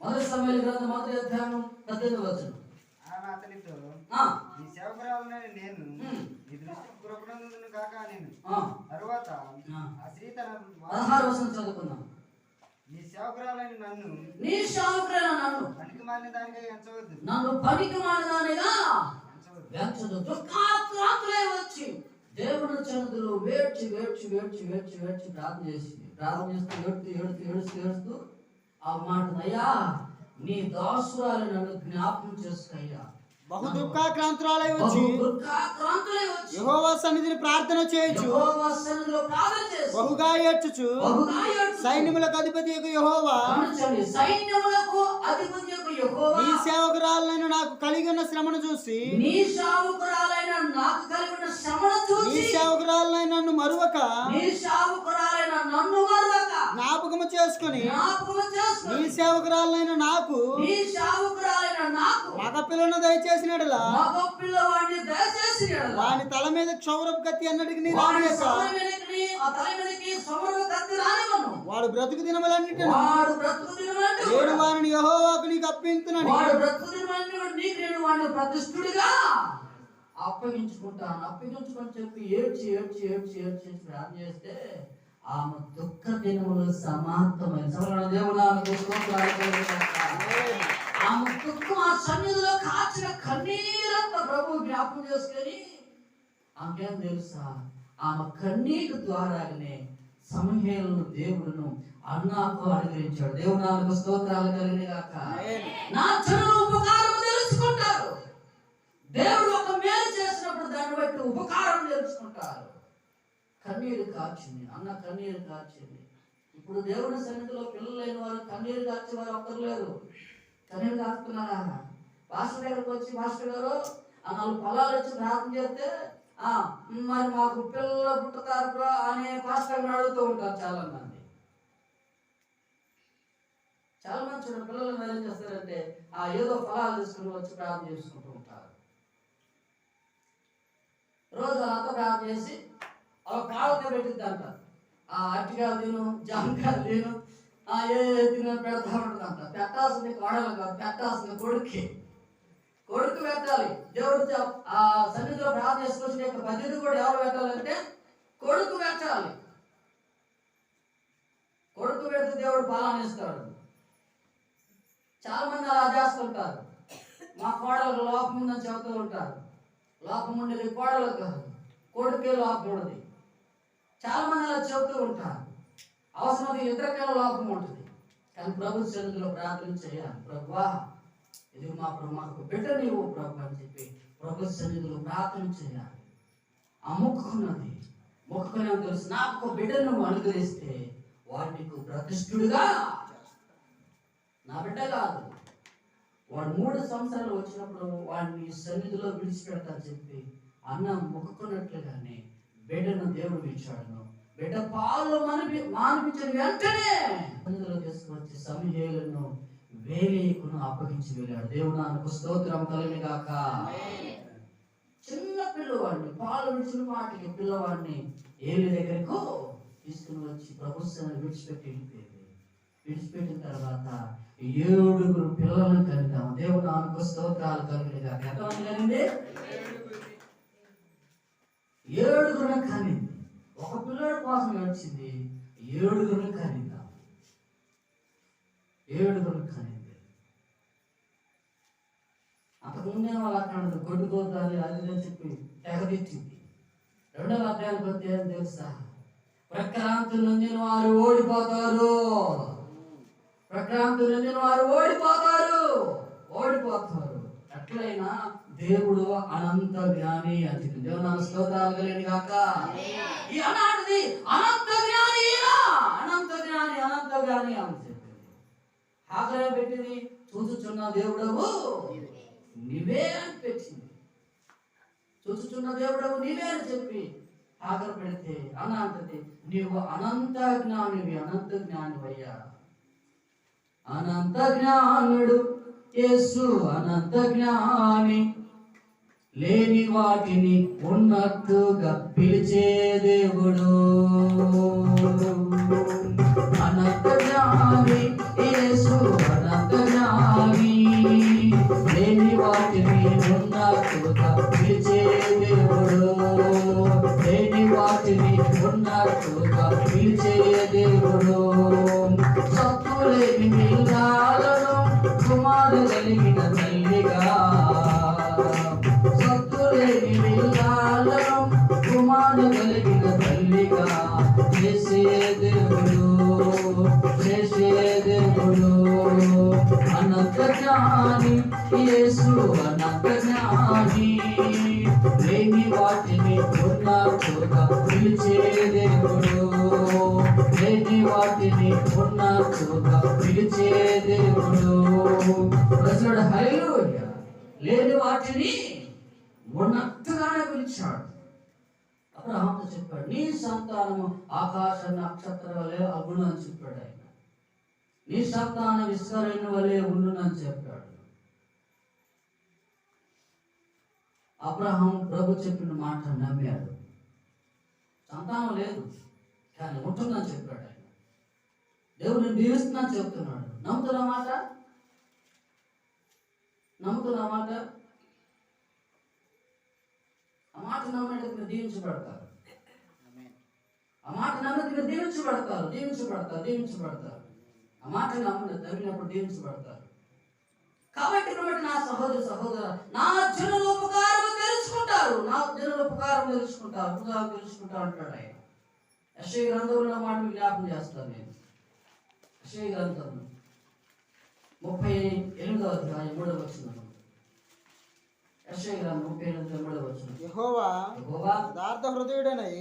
1 సమూయేలు గ్రంథం 1వ అధ్యాయం 18వ వచనం. అతనితో నీ సేవకురాలనైన నేను నీ దృష్టికి కృపణందును కాక నేను. తరువాత ఆ స్త్రీ తన 16వ వచనం చదువుకుందాం. నీ సేవకురాలైన నన్ను పనికిమాలిన దానిగా ఎంచవద్దు. నన్ను పనికిమాలిన ఎంచదు. దుఃఖాక్రాంతులై వచ్చి దేవుని సన్నిధిలో వేడ్చి ప్రార్థన చేస్తూ ఏడుస్తూ ఆ మాట, అయ్యా నీ దాసురాలు నన్ను జ్ఞాపకం చేసుకోయ్యా. బహు దుఃఖాక్రాంతులై వచ్చి యెహోవా సన్నిధిని ప్రార్థన చేయొచ్చు, బహుగా ఏడ్చుచు సైన్యములకు అధిపతి యెహోవా నీ సేవకురాలైన నాకు కలిగి ఉన్న శ్రమను చూసి నీ సేవకురాలైన నన్ను మరువక జ్ఞాపకము చేసుకుని నీ సేవకురాలైన నాకు మగ పిల్లను దయచేసినట్లా వాని తల మీద క్షౌరపు కత్తి అన్నటికి నీ రానియక వాడు బ్రతుకు దినములన్నిటిని నేను వారిని యెహోవాకు నీకు అప్పగించునని ప్రతిష్ఠుడిగా అప్పగించుకొని చెప్పి ఏడ్చి ప్రార్థన చేస్తే ఆమె దుఃఖ దినములు సమాప్తమైన ఆమె దుఃఖం ఆ సన్నిధిలో కాచిన కన్నీరంతా ప్రభు జ్ఞాపకం చేసుకొని ఆమెకేం తెలుసా, ఆమె కన్నీటి ద్వారానే సమూయేలును దేవుడును అన్నాకు అనుగ్రహించాడు. దేవునాలకు స్తోత్రాలు కలిగినగాక. నా జనులు ఉపకారం తెలుసుకుంటారు. దేవుడు ఒక మేలు చేసినప్పుడు దాన్ని ఉపకారం నేర్చుకుంటారు. కన్నీరు కార్చింది, అన్న కన్నీరు కార్చింది. ఇప్పుడు దేవుడి సన్నిధిలో పిల్లలు లేని వారు కన్నీరు కార్చే వారు ఒక్కరు లేరు. కన్నీరు కాస్తున్నారా? పాస్టర్ దగ్గరకు వచ్చి, మాస్టర్ గారు 4 పొలాలు వచ్చి ప్రార్థన చేస్తే మరి మాకు పిల్లలు పుట్టుతారు అనే పాస్టర్ అడుగుతూ ఉంటారు చాలా మంది. చాలా మంది చూడండి, పిల్లలు ఏం చేస్తారంటే ఏదో ఫలాలు తీసుకుని వచ్చి ప్రార్థన చేసుకుంటూ ఉంటారు. రోజు అంతా ప్రార్థన చేసి అలా కాళ్ళతో పెట్టిద్దంట. అట్టికాయలు తిను, జామకాయలు తిను, ఏ తిన పెడతా ఉంటుందంట. పెట్టాల్సింది కోడలు కాదు, పెట్టాల్సింది కొడుకు పెట్టాలి. దేవుడు సన్నిధిలో ప్రార్థన చేసుకొచ్చిన యొక్క బాధ్యత కూడా ఎవరు పెట్టాలంటే కొడుకు పెట్టాలి. కొడుకు పెడితే దేవుడు ఫలాన్ని ఇస్తాడు. చాలా మంది అలా చేస్తుంటారు. మా కోడలకు లోపం ఉందని చెబుతూ ఉంటారు. లోపం ఉండేది కోడలకు కాదు, కొడుకే లోపం ఉండదు. చాలా మంది అలా చెబుతూ ఉంటారు. అవసరమైతే ఇద్దరికైనా లోపం ఉంటుంది. కానీ ప్రభు సన్నిధిలో ప్రార్థన చేయాలి. ప్రభువా, ఇది మాకు బిడ్డ నీవు ప్రభు అని చెప్పి ప్రభు సన్నిధిలో ప్రార్థన చేయాలి. ఆ మొక్కుకున్నది మొక్కుకునే తెలుసు, నాకు ఒక బిడ్డ నువ్వు అనుగ్రహిస్తే వాడు నీకు ప్రతిష్ఠుడుగా, నా బిడ్డ కాదు, వాడు 3 సంవత్సరాలు వచ్చినప్పుడు వాడిని సన్నిధిలో విడిచిపెడతాను చెప్పి అన్న మొక్కుకున్నట్లుగానే బిడ్డను దేవుడు ఇచ్చాడు. బిడ్డ పాలు మానిపించిన వెంటనే సన్నిధిలో తీసుకువచ్చి సమూయేలును వేలీకును అప్పగించి వెళ్ళాడు. దేవుడు నాకు స్తోత్రం కలుగును గాక. చిన్న పిల్లవాడిని, పాలు విడిచిన వాటికి పిల్లవాడిని ఏలి దగ్గరకు తీసుకుని వచ్చి ప్రభుత్వాన్ని విడిచిపెట్టిన తర్వాత 7 పిల్లలను కలిగాము. దేవుడు నాకు స్తోత్రాలు కలుగును గాక. ఎంతమంది కలిగింది? 7 కలిగింది. ఒక పిల్లడి కోసం వచ్చింది, 7 కలిగిందా? 7 కలిగింది. అంతకుముందే వాళ్ళు అక్కడ గొడ్డుకోతారు అది అని చెప్పి తెగదిచ్చింది. 2వ అధ్యాయానికి వస్తే ఏం తెలుసా? ప్రక్రాంతి నొందిన వారు ఓడిపోతారు. ప్రక్రాంతి నొందిన వారు ఓడిపోతారు. ఎట్లయినా దేవుడు అనంత జ్ఞాని అని చెప్పి దేవుని స్తోత్రాలు కలిగిన గాక. ఈ అనాటిది అనంత జ్ఞాని అని చెప్పింది. ఆగ్రహం పెట్టింది, చూచుచున్న దేవుడవు నీవే అని పెట్టింది. చూచుచున్న దేవుడవు నీవే అని చెప్పి ఆగ్రహ పెడితే అన్న అంటది, నీవు అనంత జ్ఞానివయ్యా. అనంత జ్ఞానుడు యేసు, అనంత జ్ఞాని, లేని వాటిని ఉన్నట్టుగా పిలిచే దేవుడు. అనంత జ్ఞాని యేసు, అనంత జ్ఞాని, లేని వాటిని ఉన్నట్టుగా పిలిచే దేవుడు. లేని వాటిని ఉన్నట్టుగా పిలిచే దేవుడు. సత్తులేని పిల్లలను కుమారు కలిగిన తల్లిగా, సత్తులేని పిల్లలను కుమారు కలిగిన తల్లిగా చేసే దేవుడు. అనంత జ్ఞాని యేసు, అనంత జ్ఞాని, లేని వాటిని ఉన్నట్టుగా పిలిచే దేవుడు. లేని వాటిని ఉన్నట్టుగా పిలిచే దేవుడు. ప్రజలు హల్లెలూయా. లేని వాటిని ఉన్నట్టుగానే పిలిచాడు. అబ్రహాముతో చెప్పాడు, నీ సంతానము ఆకాశ నక్షత్రం వలె అగును అని చెప్పాడు. ఆయన నీ సంతానం ఇశ్రాయేలు వలె ఉండును అని చెప్పాడు. అబ్రహాం ప్రభు చెప్పిన మాట నమ్మాడు. సంతానం లేదు కానీ ఉంటుందని చెప్పాడు. ఆయన దేవుడిని దీవిస్తున్నాను చెప్తున్నాడు. నమ్ముతున్నా మాట? ఆ మాట నమ్మేందుకు మీరు దీవించబడతారు. ఆ మాట నమ్మేందుకు మీరు దీవించబడతారు. ఆ మాట నమ్మినప్పుడు దీవించబడతారు. కాబట్టి నా సహోదర నా జనుల ఉపకారం తెలుసుకుంటారు అంటాడు ఆయన. యెషయా గ్రంథంలో మాట జ్ఞాపకం చేస్తాను నేను. యెషయా గ్రంథం 38వ అధ్యాయం 3వ వచనం. యెషయా గ్రంథం 38 వచనం. యెహోవా యెహోవా యథార్థ హృదయుడనై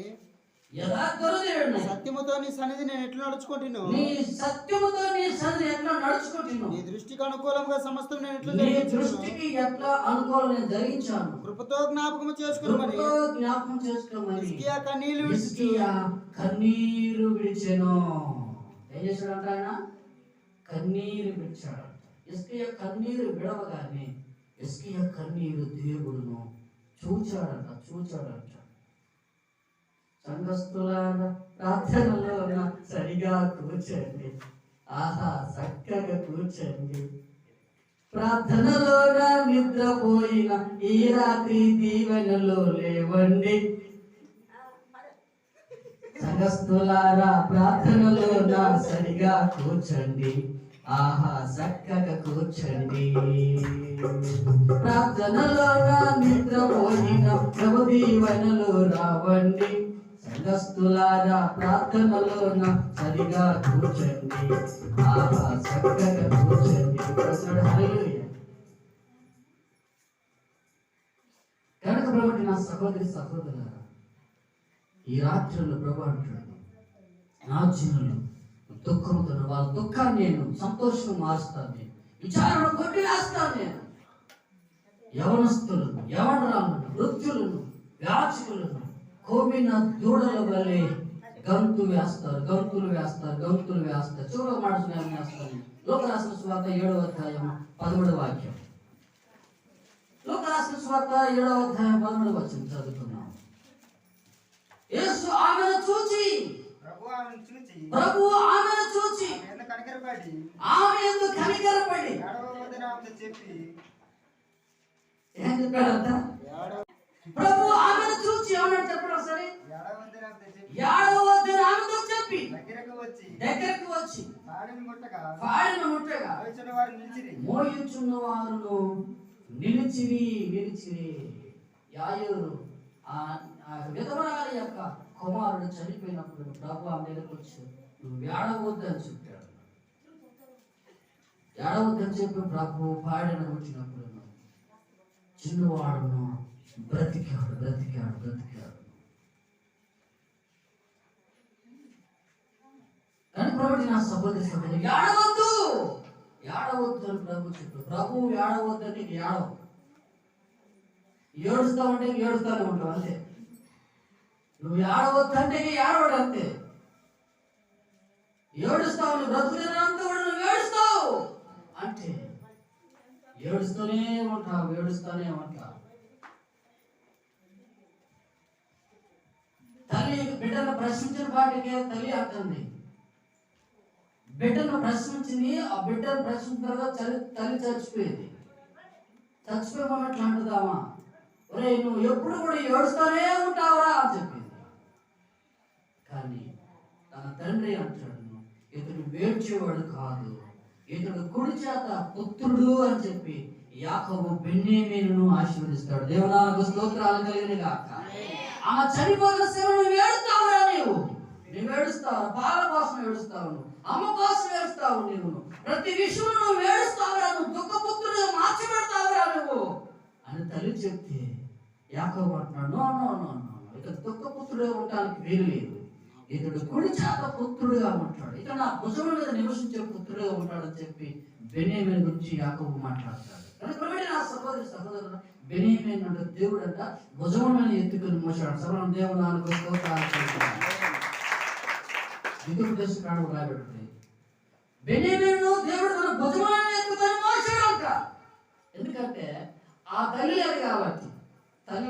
యథార్థ హృదయుడనై సత్యముతో నీ సన్నిధి నేను ఎట్లా నడుచుకుంటును, నీ సత్యముతో నీ సన్నిధి ఎట్లా నడుచుకుంటున్నావు, నీ దృష్టికి అనుకూలంగా సమస్తం నేను ఎట్లా నీ జరిగించును, దృష్టికి ఎట్లా అనుకూలం నేను జరిగించాను, కృపతో జ్ఞాపకము చేసుకున్నామని కృపతో జ్ఞాపకం చేసుకోమని హిజ్కియా కన్నీళ్లు విడిచి హిజ్కియా కన్నీరు విడిచెను. ఏం చేశాడంట ఆయన? కన్నీరు విడిచాడు. హిజ్కియా కన్నీరు విడవగానే హిజ్కియా కన్నీరు దేవుడును చూచాడంట. సంఘస్థులారా ప్రార్థనలో సరిగా కూర్చోండి. ఆహా, చక్కగా కూర్చోండి. ప్రార్థనలో నిద్రపోయిన ఈ రాత్రి దీవెనలో లేవండి. సంఘస్థులారా ప్రార్థనలో సరిగా కూర్చోండి. ఆహా, చక్కగా కూర్చోండి. ప్రార్థనలో నిద్రపోయిన ప్రభు దీవెనలు రావండి. సంఘస్థులారా ప్రార్థనలో సరిగా కూర్చోండి. ఆహా, చక్కగా కూర్చోండి. హల్లెలూయా. కనుక ప్రభుటి నా సహోదరి సహోదరులారా, ఈ రాత్రుల్లో ప్రభు అంటాడు, నా జనులు దుఃఖంతో వాళ్ళ దుఃఖాన్ని నేను సంతోషంగా మారుస్తాను, నేను విచారణ కొట్టి వేస్తాను. నేను యవనస్తులను, యవనరాలను, వృద్ధులను, యాచకులను కోవిన దూడల వల్లే గంతులు వేస్తారు. చివరి మాట వేస్తాను. లోకరాసిన సువార్త 7వ అధ్యాయం 13వ వాక్యం. లోకరాసిన సువార్త 7వ అధ్యాయం 13వ వచనం చదువుతున్నాం. యేసు ఆమెను చూచి ప్రభువు ఆమెను చూచి ఆమె యందు కనికరపడి ఏం చెప్పాడంట? ప్రభు ఆమెను చూచి ఏమన్నాడు చెప్పండి ఒకసారి. ఏడవద్దని ఆమెతో చెప్పి దగ్గరకు వచ్చి పాడిన ముట్టగా మోయుచున్న వారును నిలిచిరి. యాయూరు ఆ విధవరాలి యొక్క కుమారుడు చనిపోయినప్పుడు ప్రభు ఆమె దగ్గరకు వచ్చి నువ్వు ఏడవద్దని చెప్పాడు. ఏడవద్దని చెప్పి ప్రభు పాడిన ముట్టినప్పుడు చిన్నవాడును బ్రతికాడు. కానీ ప్రభుత్వ నా సహోదరి ఏడవద్దు అని ప్రభు చెప్పాడు. ప్రభు ఏడవద్దని ఏడవ ఏడుస్తావంటే ఏడుస్తానే ఉంటావు అంతే. నువ్వు ఏడవద్దంటే ఏడవడు అంతే. ఏడుస్తావు, నువ్వు బ్రతుకునేంత కూడా నువ్వు ఏడుస్తావు అంటే ఏడుస్తూనే ఉంటావు. తల్లి బిడ్డను ప్రశ్నించిన వాటికే తల్లి అంటుంది. బిడ్డను ప్రశ్నించింది, ఆ బిడ్డను ప్రశ్నించిన తర్వాత తల్లి చచ్చిపోయింది. చచ్చిపోయినట్లు అంటుందామా, ఒరే నువ్వు ఎప్పుడు కూడా ఏడుస్తూనే ఉంటావురా అని చెప్పింది. కానీ తన తండ్రి అంటాడు, ఇతడు వేడ్చేవాడు కాదు, ఇతడు కుడి చేత పుత్రుడు అని చెప్పి యాకోబు బెన్యామీనును ఆశీర్వదిస్తాడు. దేవునాకు స్తోత్రాలు కలిగిన గాక. ఆమె చనిపోయిన సేవను నువ్వు ఏడుస్తావురా, నువ్వు ఏడుస్తావు. బాల కోసం ఏడుస్తావు, అమ్మ కోసం ఏడుస్తావు, నువ్వు ప్రతి విషయంలో నువ్వు ఏడుస్తావురా, నువ్వు దుఃఖపుత్రుడు మార్చి పెడతావురా నువ్వు అని తల్లి చెప్తే యాకోబు అంటున్నాడు, నో, ఇతడు దుఃఖపుత్రుడే ఉండడానికి వీలు లేదు, ఇతడు కుడి చేత పుత్రుడుగా ఉంటాడు, ఇతడు నా భుజం మీద నివసించే పుత్రుడుగా ఉంటాడని చెప్పి బెన్యామీను గురించి యాకోబు మాట్లాడతాడు. కానీ నా సహోదరుడు బెన్యామీను అంటే దేవుడు అంట భుజం మీద ఎత్తుకుని మోసాడు. సభలో దేవుడు రాబెట్టు బెన్యామీను దేవుడు తన భుజం మీద ఎత్తుకొని మోసాడు అంట. ఎందుకంటే ఆ తల్లి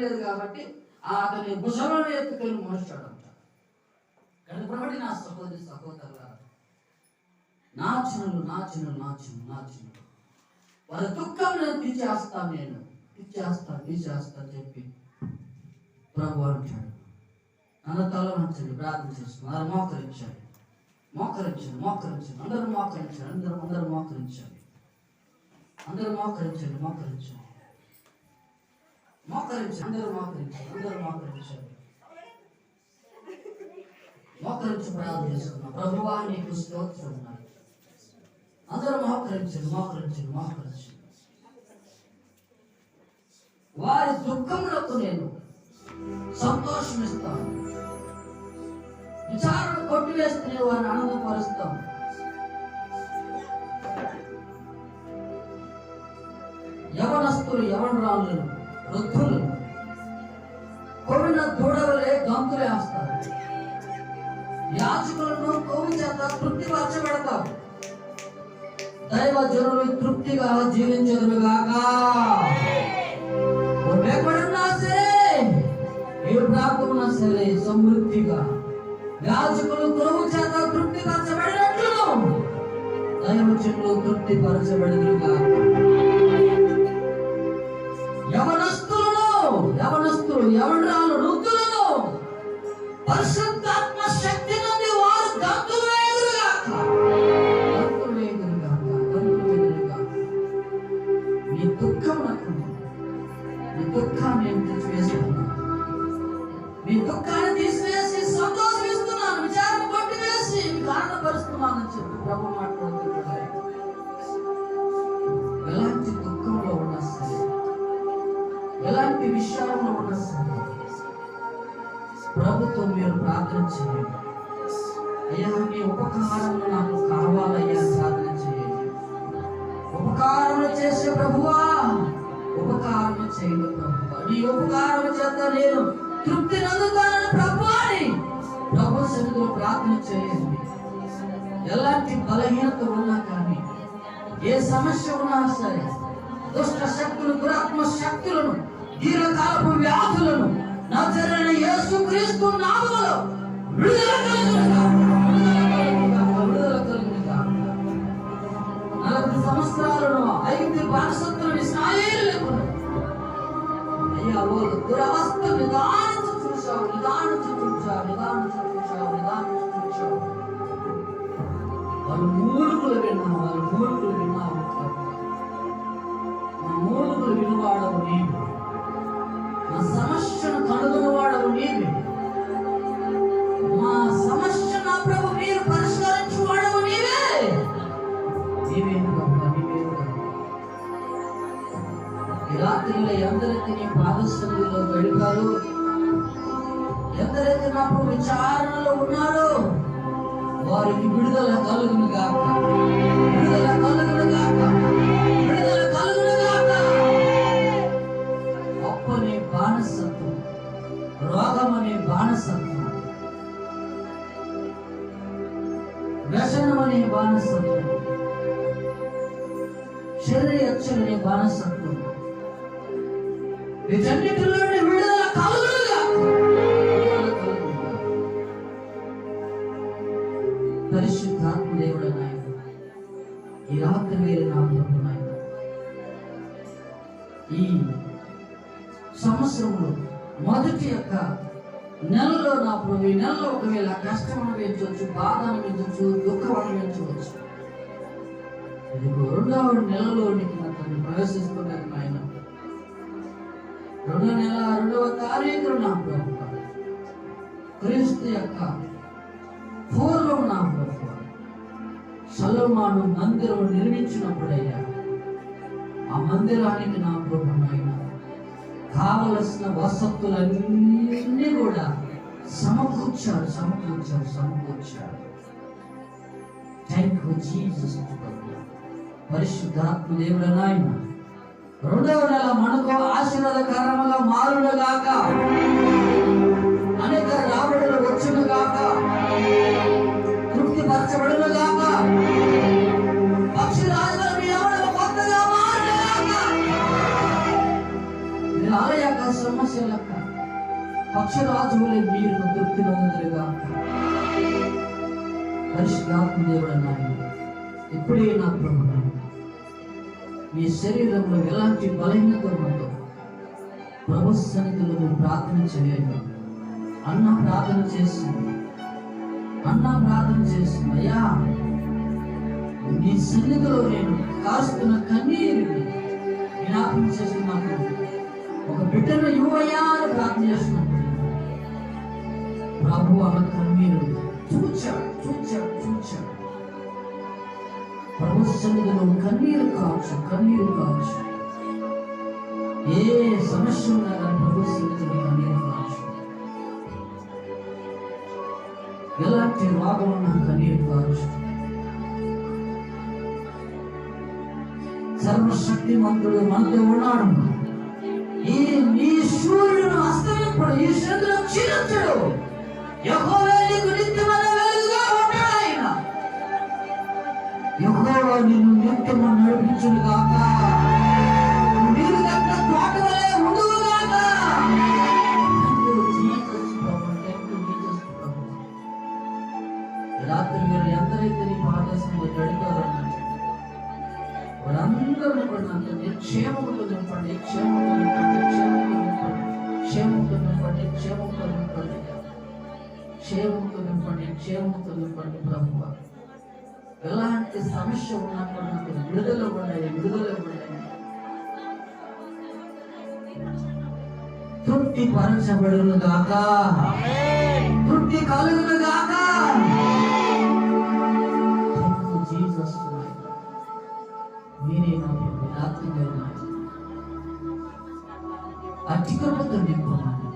లేదు కాబట్టి అతని భుజంలో ఎత్తుకొని మోసాడు అంట. కాబట్టి నా సహోదరులారా, నా జనులు వారి దుఃఖం నేను తీర్చేస్తాను చెప్పి ప్రభు అంటాడు. నన్ను తల వంచండి, ప్రార్థన చేస్తున్నారు. మోకరించండి. అందరూ మోకరించండి. అందరూ మోకరించి ప్రార్థన చేసుకున్నాం. ప్రభువా నీకు స్తోత్రం. అందరూ మోకరించండి. వారి దుఃఖములకు నేను సంతోషమిస్తాను. విచారణ కొట్టివేస్తే నేను వారిని ఆనందపరుస్తాను. యవనస్తులు యవనరాళ్ళను వృద్ధులు కొవిన దూడవలే గంతులు వేస్తారు. యాజకులను కొవ్వు చేత తృప్తిపరచబడతారు. దైవ జనులు తృప్తిగా జీవించదురుగాక. ఎక్కడున్నా సరే, ఏ ప్రాంతమున్నా సరే సమృద్ధిగా యాజకులు కొవ్వు చేత తృప్తిపరచబడినట్లు దైవ జనులు తృప్తిపరచబడుదురుగాక. యవనస్తులు యవనరాలు వృద్ధులను పరిశుద్ధాత్మ శక్తి నుండి వారు గంతులు వేయుదురుగాక. నీ దుఃఖం నాకు, నీ దుఃఖాన్ని నేను తీసివేస్తున్నాను. నీ దుఃఖాన్ని తీసివేసి సంతోషిస్తున్నాను. విచారణ కొట్టివేసి మీకు ఆనందపరుస్తున్నానని చెప్పి ప్రభు మాట్లాడుతున్నాడు. ఎలాంటి దుఃఖంలో ఉన్నా సరే, ఎలాంటి విషయాల్లో ఉన్నా సరే ప్రభుత్వం మీరు ప్రార్థన చేయండి. అయ్యా నీ ఉపకారంలో నాకు కావాలయ్యా ప్రార్థన చేయండి. ఉపకారములు చేసే ప్రభువా, ఉపకారం చేయండి ప్రభువా. నీ ఉపకారం చేత నేను తృప్తి నందుతానని ప్రభువా అని ప్రభు సన్నిధిలో ప్రార్థన చేయండి. ఎలాంటి బలహీనత ఉన్నా కానీ, ఏ సమస్య ఉన్నా సరే, దుష్ట శక్తులు దురాత్మ శక్తులను దీర్ఘకాలపు వ్యాధులను నజరేయుడైన యేసుక్రీస్తు నామములో విడుదల కలుగునుగాక. 40 సంవత్సరాలను ఐగుప్తు బానిసత్వం ఇశ్రాయేలులకు అయ్యా వాళ్ళు దురవస్థ నిదానించి చూశావు. వాళ్ళు మూలుగులు విన్నావు. మా మూలుగులు వినువాడవు నీవు, మా సమస్యను కనుగొనవాడవు నీవే. మా సమస్య నా ప్రభు మీరు పరిష్కరించువాడవు నీవే. ఈ రాత్రిలో ఎందరైతే నీ పాదసన్నిధిలో గడిపారు, ఎందరైతే నా ప్రభు విచారణలో ఉన్నారో వారికి విడుదల కలుగునుగాక. అప్పనే బానిసత్వం, రోగమనే బానిసత్వం, వ్యసనమనే బానిసత్వం, శరీరచ్చలనే బానిసత్వం, వీటన్నిటిలో విడుదల కలుగునుగాక. పరిశుద్ధాత్మ దేవుడు నాయన, ఈ రాత్రి వేరే నా ప్రభు నాయన, ఈ సంవత్సరంలో మొదటి యొక్క నెలలో నా ప్రభు, ఈ నెలలో ఒకవేళ కష్టం అనిపించవచ్చు, బాధ అనిపించవచ్చు, దుఃఖం అనిపించవచ్చు. ఇది 2వ నెలలోనికి నన్ను ప్రవేశిస్తున్నది నాయన. 2వ నెల 2వ తారీఖున నా ప్రభు క్రీస్తు యొక్క పూర్వం నా ప్రభు సొలొమోను మందిరం నిర్మించినప్పుడయ్యా, ఆ మందిరానికి నా ప్రభు నాయన కావలసిన వసతులన్నీ కూడా సమకూర్చారు. Thank you Jesus. పరిశుద్ధాత్మ దేవుడు నాయన, 2వ నెల మనకు ఆశీర్వాదకరముగా మారునుగాక. అనేక రాబడులు వచ్చునుగాక, తృప్తిపరచబడునుగాక. పక్షిరాజుల మీద కొత్తగా మారునుగాక. మీరు ఆలయాక సమస్యలక పక్షిరాజులే మీరు తృప్తి నొందురుగాక. పరిశుద్ధాత్మ దేవుడు నాయన, ఇప్పుడే నా ప్రభు మీ శరీరంలో ఎలాంటి బలహీనత ఉందో ప్రభు సన్నిధిలో మీరు ప్రార్థన చేయండి. అన్న ప్రార్థన చేస్తుంది. అయ్యా నీ సన్నిధిలో నేను కాస్తున్న కన్నీరుని జ్ఞాపకం చేస్తున్నప్పుడు, ఒక బిడ్డను ఇవ్వయ్యా అని ప్రార్థన చేస్తున్నప్పుడు ప్రభు ఆమె కన్నీరు చూచాడు. ప్రభు సన్నిధిలో కన్నీరు కావచ్చు. ఏ సమస్య ఉన్నా కానీ ప్రభు సన్నిధిలో కన్నీరు కావచ్చు. ఎలాంటి రోగం ఉన్నా కన్నీరు కావచ్చు. సర్వశక్తిమంతుడు మనతో ఉన్నాడు. ఈ సూర్యుడు అస్తమింపడు, ఈ చంద్రుడు క్షీణించడు. యెహోవా నీకు నిత్యమైన వెలుగుగా ఉంటాడు. ఆయన యెహోవా నిన్ను నిత్యము నడిపించును గాక. నీరు కట్టిన తోట వలె ఉండును గాక. రాత్రి మీరు ఎంతైతే నీ పాదశంలో గడిపారన్న వారందరూ కూడా అంటుంది క్షేమముతో నింపండి, క్షేమంతో నింపండి, క్షేమంతో నింపండి, క్షేమంతో నింపండి, క్షేమంతో నింపండి, క్షేమంతో నింపండి ప్రభువా. ఎలాంటి సమస్య ఉన్నప్పుడు నాకు విడుదల పడాయి, విడుదల పడాయి. తృప్తి పరచబడును గాక, తృప్తి కలుగును గాక. జీసస్ మీరే నా ప్రభు, రాత్రి అట్టి కృపతో నింపమని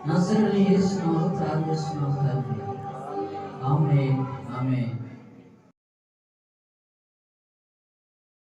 నజరేయుడైన యేసు నామములో ప్రార్థిస్తున్నాము తండ్రి. ఆమేన్, ఆమేన్.